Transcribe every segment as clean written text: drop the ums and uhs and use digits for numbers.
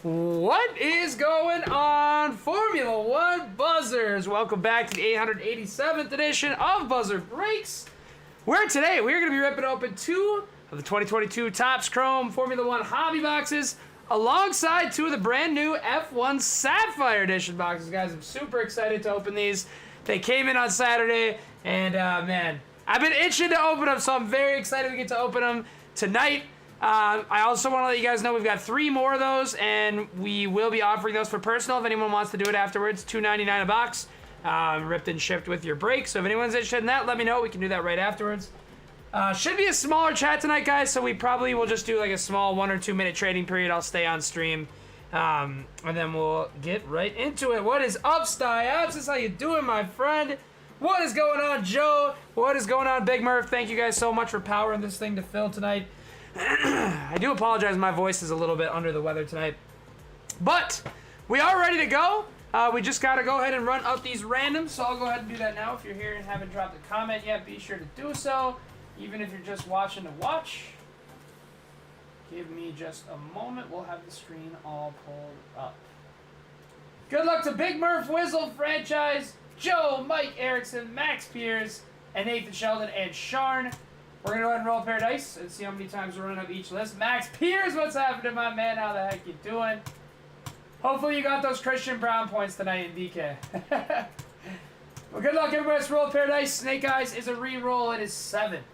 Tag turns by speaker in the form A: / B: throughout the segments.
A: What is going on, Formula One buzzers? Welcome back to the 887th edition of Buzzer Breaks, where today we're going to be ripping open two of the 2022 Topps Chrome Formula One hobby boxes, alongside two of the brand new F1 Sapphire Edition boxes. Guys, I'm super excited to open these. They came in on Saturday, and man, I've been itching to open them, so I'm very excited to get to open them tonight. I also want to let you guys know we've got 3 more of those, and we will be offering those for personal if anyone wants to do it afterwards. $2.99 a box, ripped and shipped with your break. So if anyone's interested in that, let me know. We can do that right afterwards. Should be a smaller chat tonight, guys, so we probably will just do like a small 1 or 2 minute trading period. I'll stay on stream, and then we'll get right into it. What is up, Styabs? How you doing, my friend? What is going on, Joe? What is going on, Big Murph? Thank you guys so much for powering this thing to fill tonight. I do apologize, my voice is a little bit under the weather tonight. But we are ready to go. We just got to go ahead and run up these randoms, so I'll go ahead and do that now. If you're here and haven't dropped a comment yet, be sure to do so. Even if you're just watching to watch, give me just a moment. We'll have the screen all pulled up. Good luck to Big Murph, Whizzle, Franchise, Joe, Mike Erickson, Max Pierce, and Nathan Sheldon, and Sharn. We're going to go ahead and roll a pair of dice and see how many times we're running up each list. Max Pierce, what's happening, my man? How the heck you doing? Hopefully you got those Christian Brown points tonight in DK. Well, good luck, everybody. Let's roll a pair of dice. Snake Eyes is a re-roll. It is 7.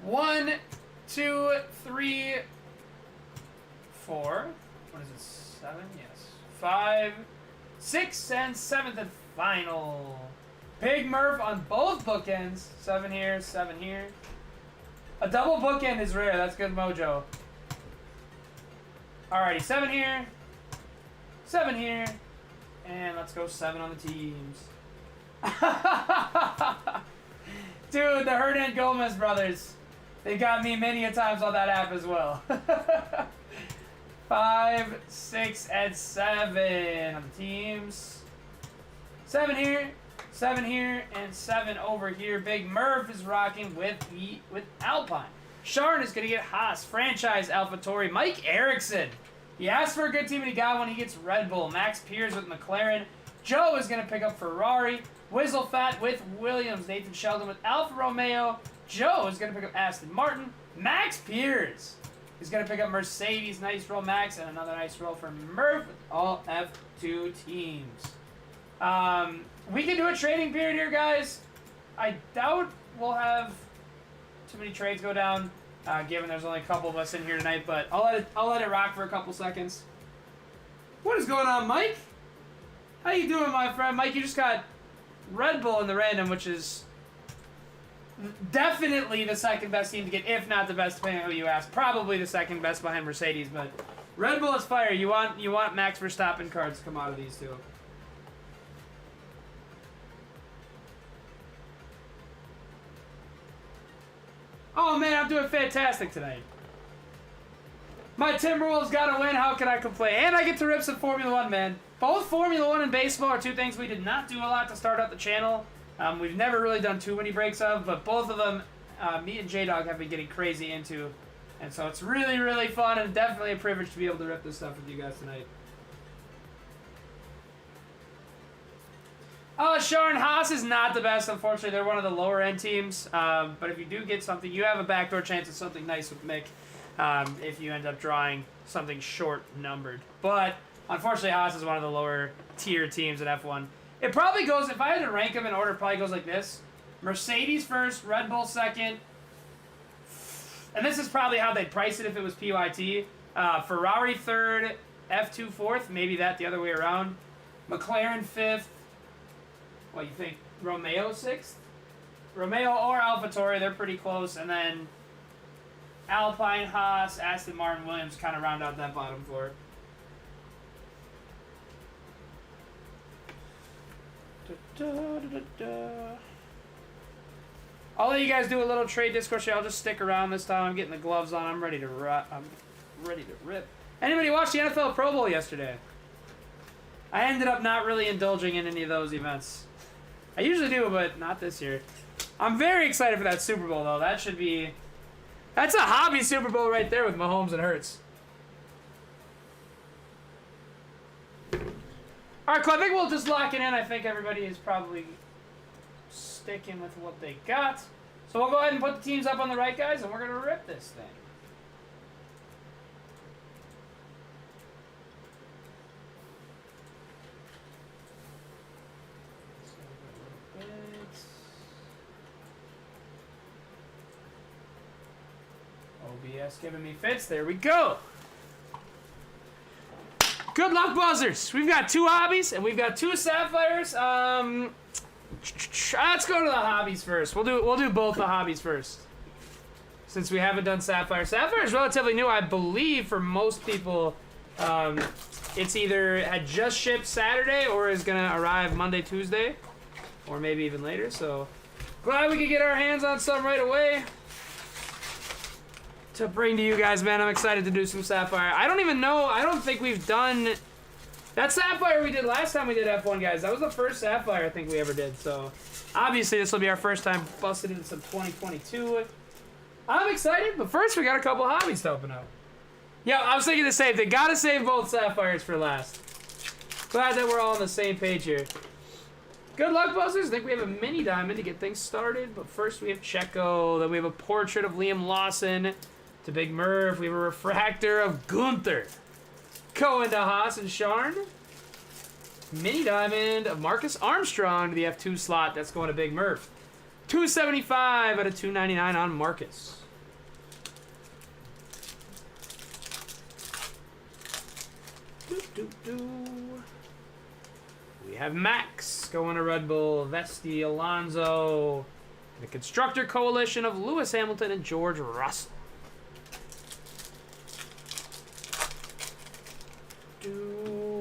A: 1, 2, 3, 4. What is it? 7? Yes. 5, 6, and 7th and final. Big Murph on both bookends. 7 here, 7 here. A double bookend is rare. That's good mojo. Alrighty, 7 here. 7 here. And let's go 7 on the teams. Dude, the Hernan Gomez brothers. They got me many a times on that app as well. 5, 6, and 7 on the teams. 7 here. 7 here and 7 over here. Big Murph is rocking with Alpine. Sharn is going to get Haas. Franchise AlphaTauri. Mike Erickson. He asked for a good team and he got one. He gets Red Bull. Max Pierce with McLaren. Joe is going to pick up Ferrari. Whizzle Fat with Williams. Nathan Sheldon with Alfa Romeo. Joe is going to pick up Aston Martin. Max Pierce is going to pick up Mercedes. Nice roll, Max. And another nice roll for Murph with all F2 teams. We can do a trading period here, guys. I doubt we'll have too many trades go down, given there's only a couple of us in here tonight. But I'll let it rock for a couple seconds. What is going on, Mike? How you doing, my friend? Mike, you just got Red Bull in the random, which is definitely the second best team to get, if not the best, depending on who you ask. Probably the second best behind Mercedes, but Red Bull is fire. You want Max Verstappen cards to come out of these two. Oh, man, I'm doing fantastic tonight. My Timberwolves got to win. How can I complain? And I get to rip some Formula One, man. Both Formula One and baseball are two things we did not do a lot to start out the channel. We've never really done too many breaks of, but both of them, me and J-Dog have been getting crazy into. And so it's really, really fun and definitely a privilege to be able to rip this stuff with you guys tonight. Sharn, Haas is not the best, unfortunately. They're one of the lower-end teams. But if you do get something, you have a backdoor chance of something nice with Mick if you end up drawing something short-numbered. But, unfortunately, Haas is one of the lower-tier teams in F1. It probably goes, if I had to rank them in order, it probably goes like this. Mercedes first, Red Bull second. And this is probably how they'd price it if it was PYT. Ferrari third, F2 fourth, maybe that the other way around. McLaren fifth. What, you think Romeo 6th? Romeo or AlphaTauri, they're pretty close. And then Alpine, Haas, Aston Martin, Williams kind of round out that bottom four. I'll let you guys do a little trade discourse here. I'll just stick around this time. I'm getting the gloves on. I'm ready to rip. Anybody watch the NFL Pro Bowl yesterday? I ended up not really indulging in any of those events. I usually do, but not this year. I'm very excited for that Super Bowl, though. That's a hobby Super Bowl right there with Mahomes and Hurts. All right, cool. I think we'll just lock it in. I think everybody is probably sticking with what they got. So we'll go ahead and put the teams up on the right, guys, and we're going to rip this thing. OBS giving me fits. There we go. Good luck, buzzers. We've got 2 hobbies and we've got 2 sapphires. Let's go to the hobbies first. We'll do both the hobbies first, since we haven't done sapphire. Sapphire is relatively new, I believe, for most people. It's either had just shipped Saturday or is gonna arrive Monday, Tuesday, or maybe even later. So glad we could get our hands on some right away to bring to you guys, man. I'm excited to do some Sapphire. I don't even know, I don't think we've done that Sapphire we did last time we did F1, guys. That was the first Sapphire I think we ever did, so obviously this will be our first time busting into some 2022. I'm excited, but first we got a couple hobbies to open up. Yeah, I was thinking the same thing. Gotta save both Sapphires for last. Glad that we're all on the same page here. Good luck, buzzers. I think we have a mini diamond to get things started, but first we have Checo, then we have a portrait of Liam Lawson. To Big Murph, we have a refractor of Gunther. Going to Haas and Sharn. Mini diamond of Marcus Armstrong to the F2 slot. That's going to Big Murph. 275 out of 299 on Marcus. We have Max going to Red Bull. Vesti, Alonso. The Constructor Coalition of Lewis Hamilton and George Russell.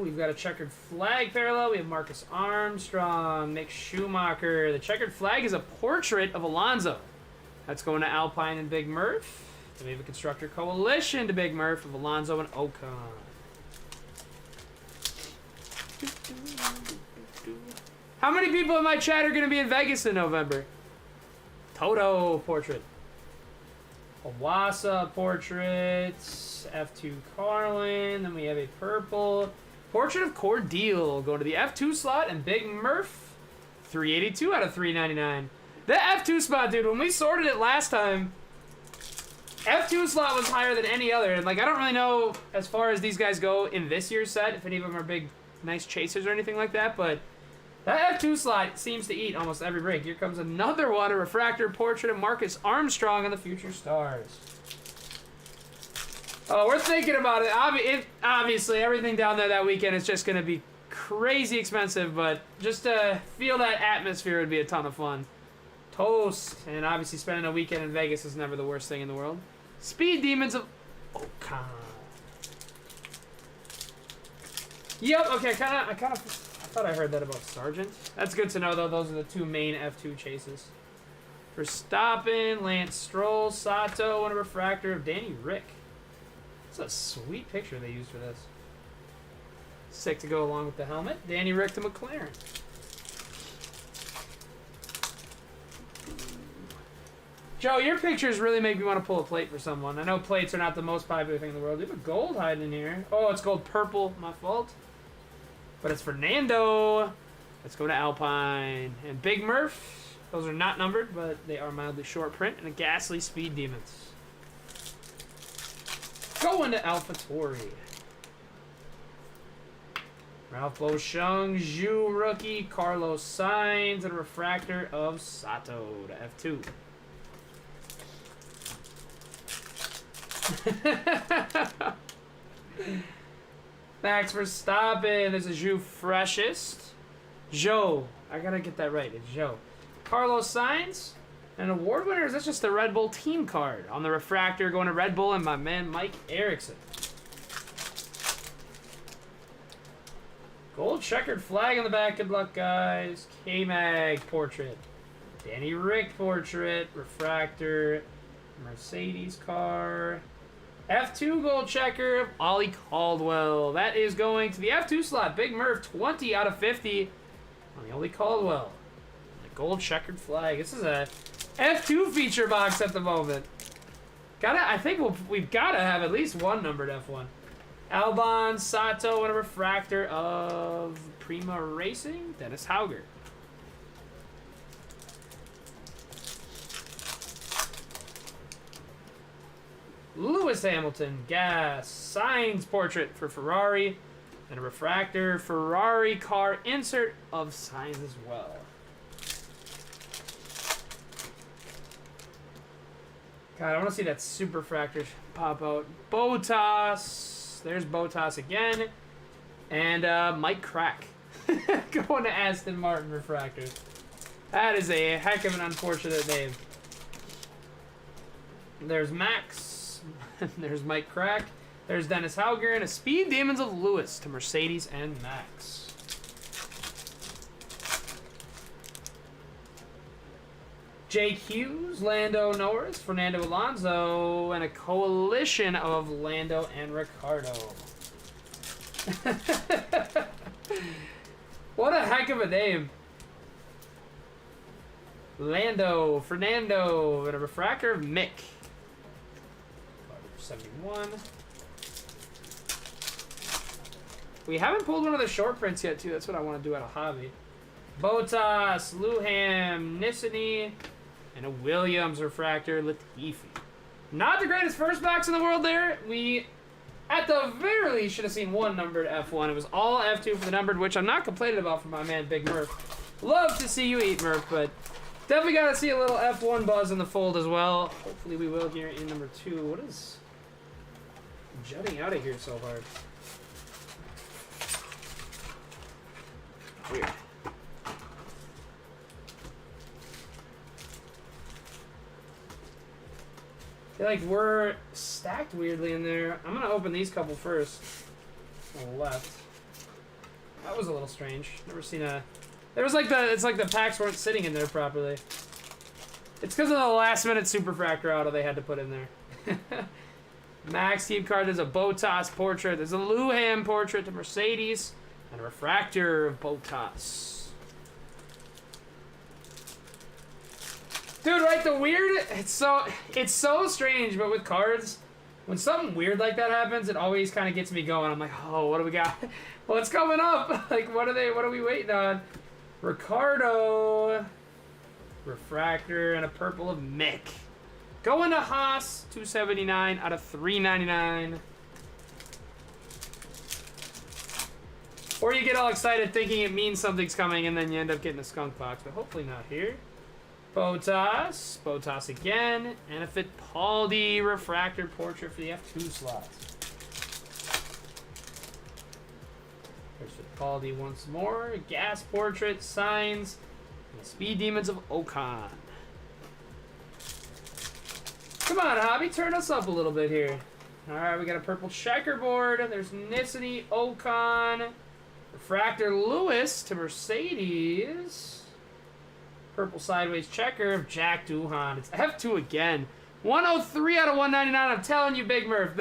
A: We've got a checkered flag parallel. We have Marcus Armstrong, Mick Schumacher. The checkered flag is a portrait of Alonso. That's going to Alpine and Big Murph. Then we have a Constructor Coalition to Big Murph of Alonso and Ocon. How many people in my chat are going to be in Vegas in November? Toto portrait. Awasa portraits. F2 Carlin. Then we have a purple portrait of Cordeal going to the F2 slot, and Big Murph 382 out of 399. The F2 spot, dude, when we sorted it last time, F2 slot was higher than any other. And like, I don't really know as far as these guys go in this year's set, if any of them are big nice chasers or anything like that, but that F2 slot seems to eat almost every break. Here comes another one, a refractor portrait of Marcus Armstrong on the Future Stars. Oh, we're thinking about it. Obviously, everything down there that weekend is just going to be crazy expensive, but just to feel that atmosphere would be a ton of fun. Toast, and obviously spending a weekend in Vegas is never the worst thing in the world. Speed Demons of Ocon. Yep, okay, I thought I heard that about Sargent. That's good to know, though. Those are the 2 main F2 chases. Verstappen, Lance Stroll, Sato, and a refractor of Danny Rick. That's a sweet picture they used for this. Sick to go along with the helmet. Danny Rick to McLaren. Joe, your pictures really make me want to pull a plate for someone. I know plates are not the most popular thing in the world. You have a gold hiding in here. Oh, it's gold purple. My fault. But it's Fernando. Let's go to Alpine. And Big Murph. Those are not numbered, but they are mildly short print. And a Ghastly Speed Demons. Going to AlphaTauri. Ralph Boschung, Zhu rookie, Carlos Sainz, and a refractor of Sato to F2. Max Verstappen. There's a Zhu freshest. Zhou. I gotta get that right. It's Zhou. Carlos Sainz. An award winner, or is that just the Red Bull team card? On the refractor, going to Red Bull, and my man Mike Erickson. Gold checkered flag on the back. Good luck, guys. K-Mag portrait. Danny Rick portrait. Refractor. Mercedes car. F2 gold checker. Ollie Caldwell. That is going to the F2 slot. Big Murph, 20 out of 50 on the Ollie Caldwell. The gold checkered flag. This is a F2 feature box at the moment. I think we've got to have at least one numbered F1. Albon, Sato, and a refractor of Prima Racing, Dennis Hauger. Lewis Hamilton, Gas, Sainz portrait for Ferrari, and a refractor Ferrari car insert of Sainz as well. God, I want to see that super refractor pop out. Bottas, there's Bottas again, and Mike Crack going to Aston Martin refractor. That is a heck of an unfortunate name. There's Max. There's Mike Crack. There's Dennis Hauger and a Speed Demons of Lewis to Mercedes and Max. Jake Hughes, Lando Norris, Fernando Alonso, and a coalition of Lando and Ricardo. What a heck of a name. Lando, Fernando, and a refractor of Mick. 71. We haven't pulled one of the short prints yet, too. That's what I want to do at a hobby. Bottas, Luham, Nissany, and a Williams refractor, Latifi. Not the greatest first backs in the world there. We, at the very least, should have seen one numbered F1. It was all F2 for the numbered, which I'm not complaining about for my man, Big Murph. Love to see you eat, Murph, but definitely got to see a little F1 buzz in the fold as well. Hopefully we will here in number 2. What is jutting out of here so hard? Weird. I feel like we're stacked weirdly in there. I'm gonna open these couple first. On the left. That was a little strange. Never seen a. There was like it's like the packs weren't sitting in there properly. It's because of the last minute superfractor auto they had to put in there. Max team card. There's a Bottas portrait. There's a Luham portrait to Mercedes. And a refractor of Bottas. Dude, right, the weird, it's so strange, but with cards, when something weird like that happens, it always kind of gets me going. I'm like, oh, what do we got? What's coming up? Like, what are we waiting on? Ricardo, refractor, and a purple of Mick. Going to Haas, 279 out of 399. Or you get all excited thinking it means something's coming, and then you end up getting a skunk box, but hopefully not here. Bottas again, and a Fittipaldi refractor portrait for the F2 slot. There's Fittipaldi once more, Gas portrait, Sainz, and the Speed Demons of Ocon. Come on, Hobby, turn us up a little bit here. Alright, we got a purple checkerboard. There's Nissany, Ocon, refractor Lewis to Mercedes. Purple sideways checker of Jack Doohan. It's F2 again. 103 out of 199. I'm telling you, Big Murph.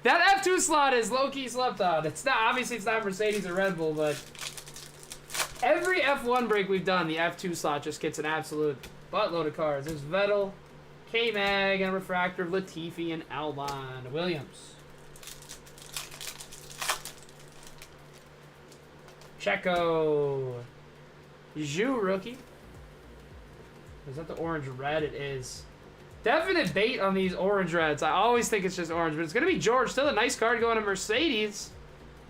A: That F2 slot is low-key slept on. It's not, obviously it's not Mercedes or Red Bull, but every F1 break we've done, the F2 slot just gets an absolute buttload of cards. There's Vettel, K-Mag, and a refractor of Latifi and Albon. Williams. Checo. Zhu rookie. Is that the orange red? It is. Definite bait on these orange reds. I always think it's just orange, but it's going to be George. Still a nice card going to Mercedes.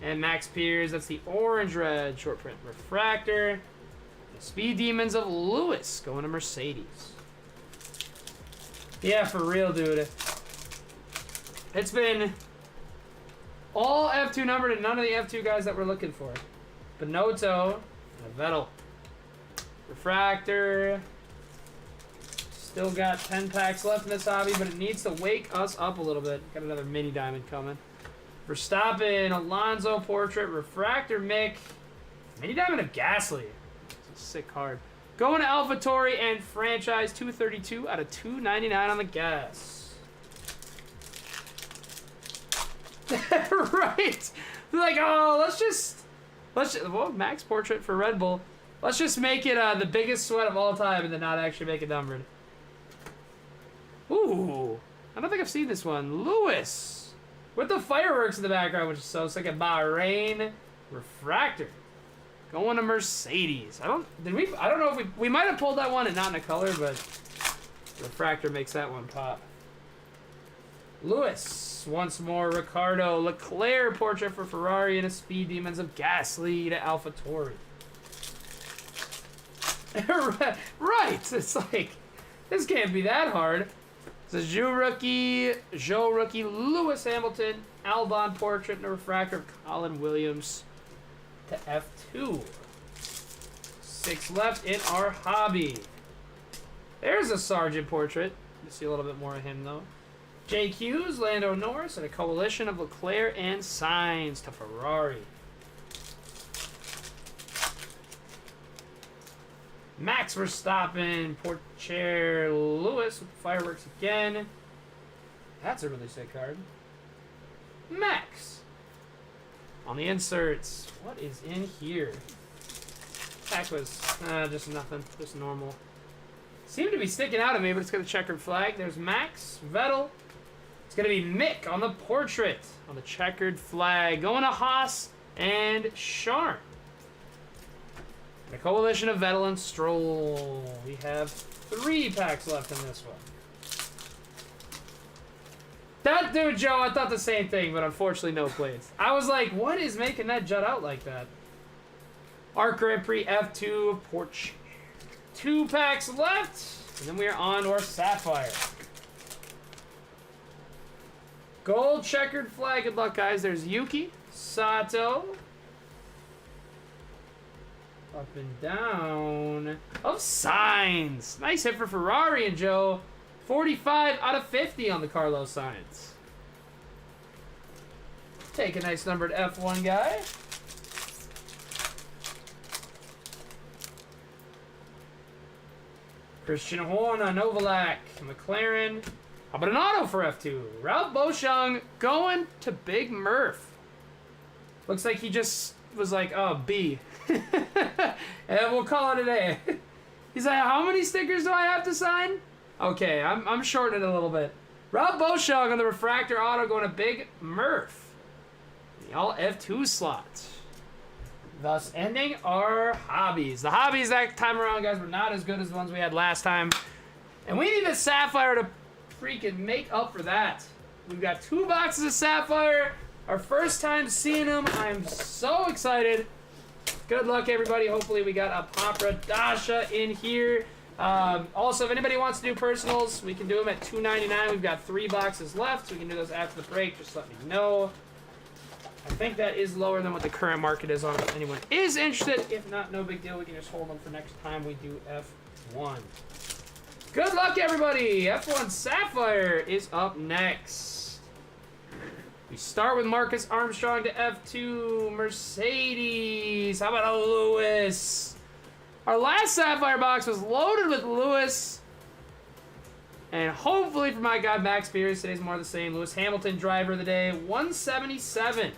A: And Max Pierce. That's the orange red short print refractor. The Speed Demons of Lewis going to Mercedes. Yeah, for real, dude. It's been all F2 numbered and none of the F2 guys that we're looking for. Binotto and Vettel. Refractor. Still got 10 packs left in this hobby, but it needs to wake us up a little bit. Got another mini diamond coming. Verstappen, Alonso portrait, refractor Mick, mini diamond of Gasly. It's a sick card. Going to AlphaTauri and franchise 232 out of 299 on the gas. Right? Like, oh, let's just well, Max portrait for Red Bull. Let's just make it the biggest sweat of all time and then not actually make it numbered. Ooh, I don't think I've seen this one. Lewis. with the fireworks in the background, which is so sick. A Bahrain refractor going to Mercedes. I don't know if we might have pulled that one and not in a color, but refractor makes that one pop. Lewis once more. Ricardo Leclerc portrait for Ferrari and a Speed Demons of Gasly to AlphaTauri. Right, it's like this can't be that hard. It's a Joe rookie, Lewis Hamilton, Albon portrait and a refractor of Colin Williams to F2. 6 left in our hobby. There's a Sargent portrait. You see a little bit more of him though. Jake Hughes, Lando Norris, and a coalition of Leclerc and Sainz to Ferrari. Max Verstappen, Porcher Lewis with the fireworks again. That's a really sick card. Max. On the inserts, what is in here? Pack was just nothing, just normal. Seemed to be sticking out at me, but it's got a checkered flag. There's Max, Vettel. It's going to be Mick on the portrait on the checkered flag. Going to Haas and Sharn. A coalition of Vettel and Stroll. We have 3 packs left in this one. That dude, Joe, I thought the same thing, but unfortunately no plates. I was like, what is making that jut out like that? Art Grand Prix F2 Porsche. 2 packs left, and then we are on to our Sapphire. Gold checkered flag. Good luck, guys. There's Yuki, Sato. Up and down of Sainz. Nice hit for Ferrari and Joe. 45 out of 50 on the Carlos Sainz. Take a nice numbered F1 guy. Christian Horner, Novalak, McLaren. How about an auto for F2? Ralph Boschung going to Big Murph. Looks like he just was like, oh, B. And we'll call it a day. He's like, how many stickers do I have to sign? Okay, I'm shortening it a little bit. Rob Boschung on the refractor auto going to Big Murph. The all F2 slots. Thus ending our hobbies. The hobbies that time around, guys, were not as good as the ones we had last time. And we need the Sapphire to freaking make up for that. We've got 2 boxes of Sapphire. Our first time seeing them. I'm so excited. Good luck, everybody. Hopefully we got a Papra Dasha in here. Also, if anybody wants to do personals, we can do them at $2.99. We've got 3 boxes left, so we can do those after the break. Just let me know. I think that is lower than what the current market is on it. If anyone is interested, if not, no big deal. We can just hold them for next time we do F1. Good luck, everybody. F1 Sapphire is up next. We start with Marcus Armstrong to F2 Mercedes. How about a Lewis? Our last Sapphire box was loaded with Lewis. And hopefully for my guy Max Pierce, today's more of the same. Lewis Hamilton, driver of the day, 177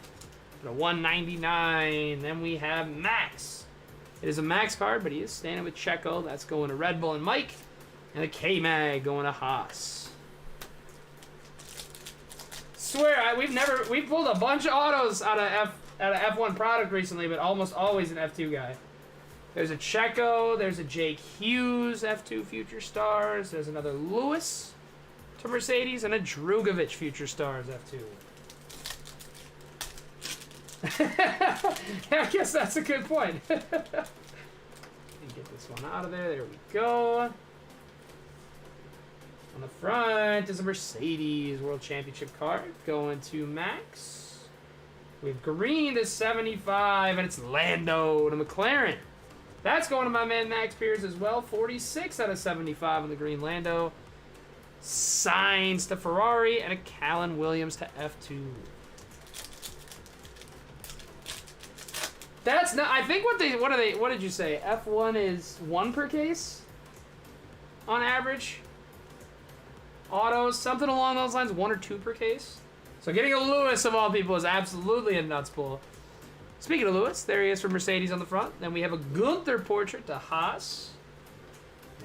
A: to 199. Then we have Max. It is a Max card, but he is standing with Checo. That's going to Red Bull and Mike. And a K-Mag going to Haas. Swear, we've pulled a bunch of autos out of F1 product recently, but almost always an F2 guy. There's a Checo, there's a Jake Hughes F2 Future Stars, there's another Lewis to Mercedes, and a Drugovich Future Stars F2. Yeah, I guess that's a good point. Get this one out of there. There we go. On the front is a Mercedes World Championship card going to Max. We have green to 75, and it's Lando to McLaren. That's going to my man Max Pierce as well. 46 out of 75 on the green Lando. Sainz to Ferrari, and a Callan Williams to F2. That's not. I think what did you say? F1 is 1 per case on average. Autos, something along those lines, 1 or 2 per case. So getting a Lewis of all people is absolutely a nuts pull. Speaking of Lewis, there he is for Mercedes on the front. Then we have a Gunther portrait to Haas.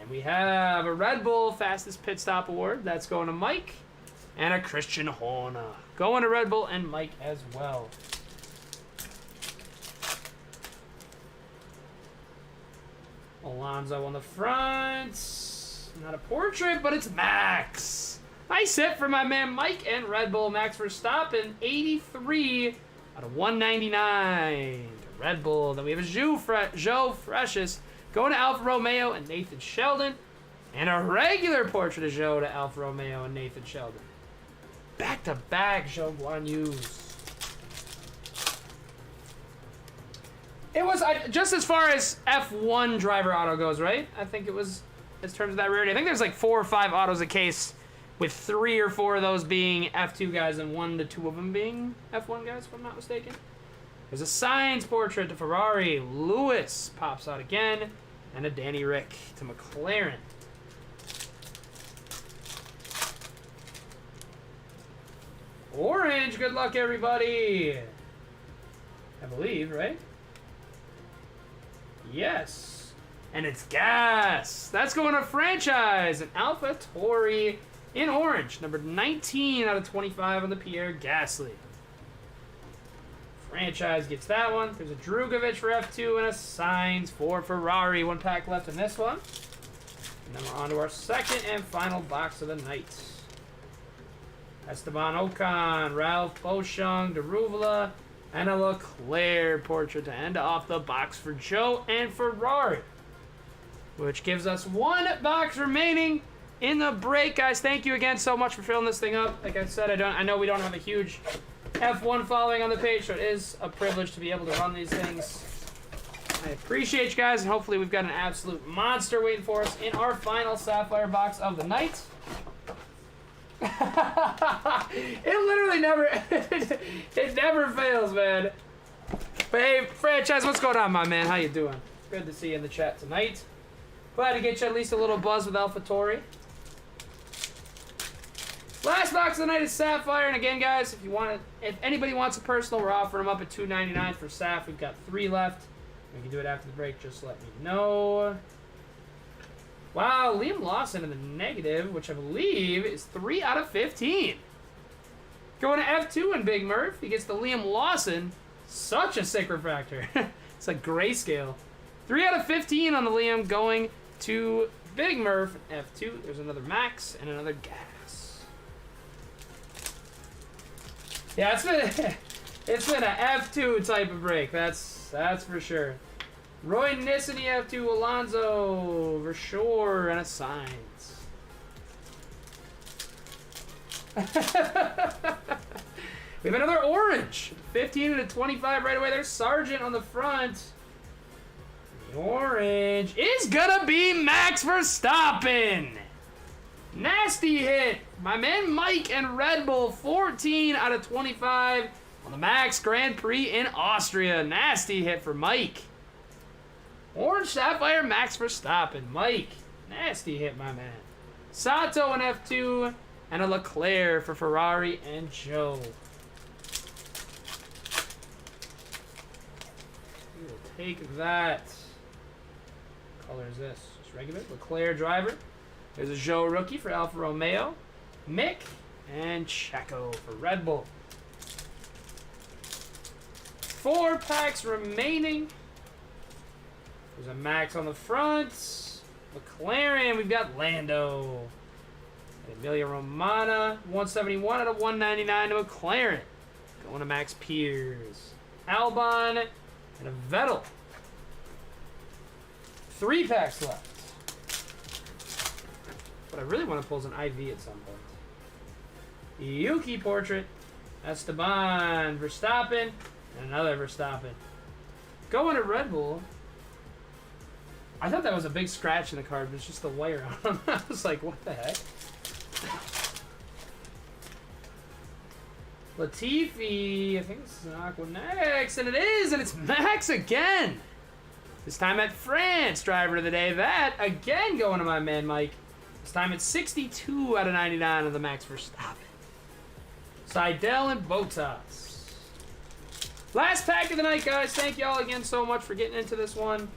A: And we have a Red Bull Fastest Pit Stop Award. That's going to Mike. and a Christian Horner. Going to Red Bull and Mike as well. Alonso on the front. Not a portrait, but it's Max. Nice hit for my man Mike and Red Bull. Max Verstappen, 83 out of 199. Red Bull. Then we have a Joe Freshest going to Alfa Romeo and Nathan Sheldon. And a regular portrait of Joe to Alfa Romeo and Nathan Sheldon. Back-to-back Zhou Guan Yu's. It was just as far as F1 driver auto goes, right? I think it was in terms of that rarity. I think there's like 4 or 5 autos a case, with 3 or 4 of those being F2 guys and 1 to 2 of them being F1 guys, if I'm not mistaken. There's a Sainz portrait to Ferrari. Lewis pops out again. And a Danny Rick to McLaren. Orange, good luck, everybody. I believe, right? Yes. And it's Gas. That's going to Franchise. An Alpha Tauri in orange. Number 19 out of 25 on the Pierre Gasly. Franchise gets that one. There's a Drugovich for F2 and a Sainz for Ferrari. 1 pack left in this one. And then we're on to our second and final box of the night. Esteban Ocon, Ralph Boschung, Daruvula, and a Leclerc portrait to end off the box for Joe and Ferrari. Which gives us 1 box remaining in the break, guys. Thank you again so much for filling this thing up. Like I said, I know we don't have a huge F1 following on the page, so it is a privilege to be able to run these things. I appreciate you guys, and hopefully we've got an absolute monster waiting for us in our final Sapphire box of the night. It literally never it never fails, man. But hey, Franchise, what's going on, my man? How you doing? Good to see you in the chat tonight. Glad to get you at least a little buzz with AlphaTauri. Last box of the night is Sapphire, and again, guys, if anybody wants a personal, we're offering them up at $2.99 for Saph. We've got 3 left. We can do it after the break. Just let me know. Wow, Liam Lawson in the negative, which I believe is 3 out of 15. Going to F2 in Big Murph. He gets the Liam Lawson. Such a sick refractor. It's like grayscale. 3 out of 15 on the Liam, going to Big Murph F2. There's another Max and another Gas. Yeah, it's been a F2 type of break. That's for sure. Roy Nissen, F2, Alonso, Versure, and a Sainz. We have another orange. 15 to 25 right away. There's Sargent on the front. The orange is gonna be Max Verstappen. Nasty hit. My man Mike and Red Bull, 14 out of 25 on the Max Grand Prix in Austria. Nasty hit for Mike. Orange Sapphire, Max Verstappen. Mike, nasty hit, my man. Sato in F2, and a Leclerc for Ferrari and Joe. We will take that. What color is this? Just regular. Leclerc driver. There's a Joe rookie for Alfa Romeo. Mick and Checo for Red Bull. 4 packs remaining. There's a Max on the front. McLaren, we've got Lando. Emilia Romana, 171 out of 199 to McLaren. Going to Max Pierce. Albon and a Vettel. 3 packs left. What I really want to pull is an IV at some point. Yuki portrait. Esteban, Verstappen, and another Verstappen. Going to Red Bull. I thought that was a big scratch in the card, but it's just the wire on them. I was like, what the heck? Latifi, I think this is an Aqua next, and it is, and it's Max again. This time at France, driver of the day. That, again, going to my man Mike. This time it's 62 out of 99 of the Max Verstappen. Seidel and Bottas. Last pack of the night, guys. Thank y'all again so much for getting into this one.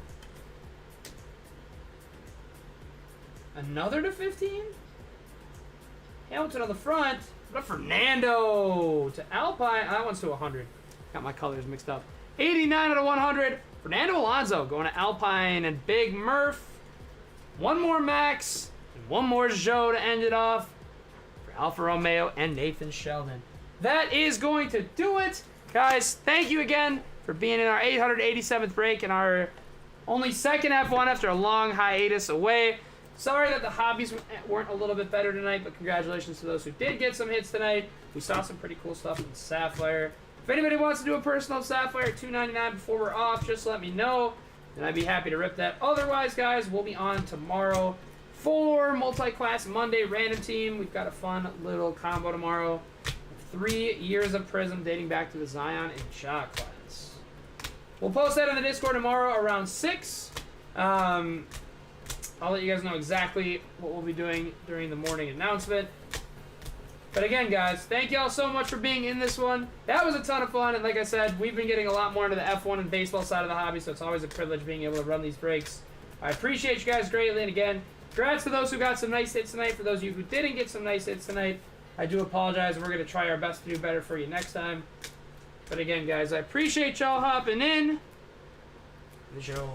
A: Another to 15? Hamilton on the front. Fernando to Alpine. That one's to 100. Got my colors mixed up. 89 out of 100. Fernando Alonso going to Alpine and Big Murph. One more Max and one more Joe to end it off for Alfa Romeo and Nathan Sheldon. That is going to do it. Guys, thank you again for being in our 887th break and our only second F1 after a long hiatus away. Sorry that the hobbies weren't a little bit better tonight, but congratulations to those who did get some hits tonight. We saw some pretty cool stuff in Sapphire. If anybody wants to do a personal Sapphire $2.99 before we're off, just let me know, and I'd be happy to rip that. Otherwise, guys, we'll be on tomorrow for Multi-Class Monday Random Team. We've got a fun little combo tomorrow. 3 years of Prism dating back to the Zion and Ja class. We'll post that in the Discord tomorrow around 6. I'll let you guys know exactly what we'll be doing during the morning announcement. But again, guys, thank y'all so much for being in this one. That was a ton of fun, and like I said, we've been getting a lot more into the F1 and baseball side of the hobby, so it's always a privilege being able to run these breaks. I appreciate you guys greatly, and again, congrats to those who got some nice hits tonight. For those of you who didn't get some nice hits tonight, I do apologize. We're going to try our best to do better for you next time. But again, guys, I appreciate y'all hopping in the show.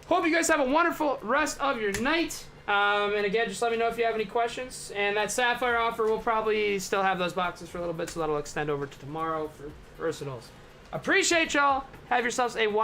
A: Hope you guys have a wonderful rest of your night. And again, just let me know if you have any questions. And that Sapphire offer, we'll probably still have those boxes for a little bit, so that'll extend over to tomorrow for personals. Appreciate y'all. Have yourselves a wonderful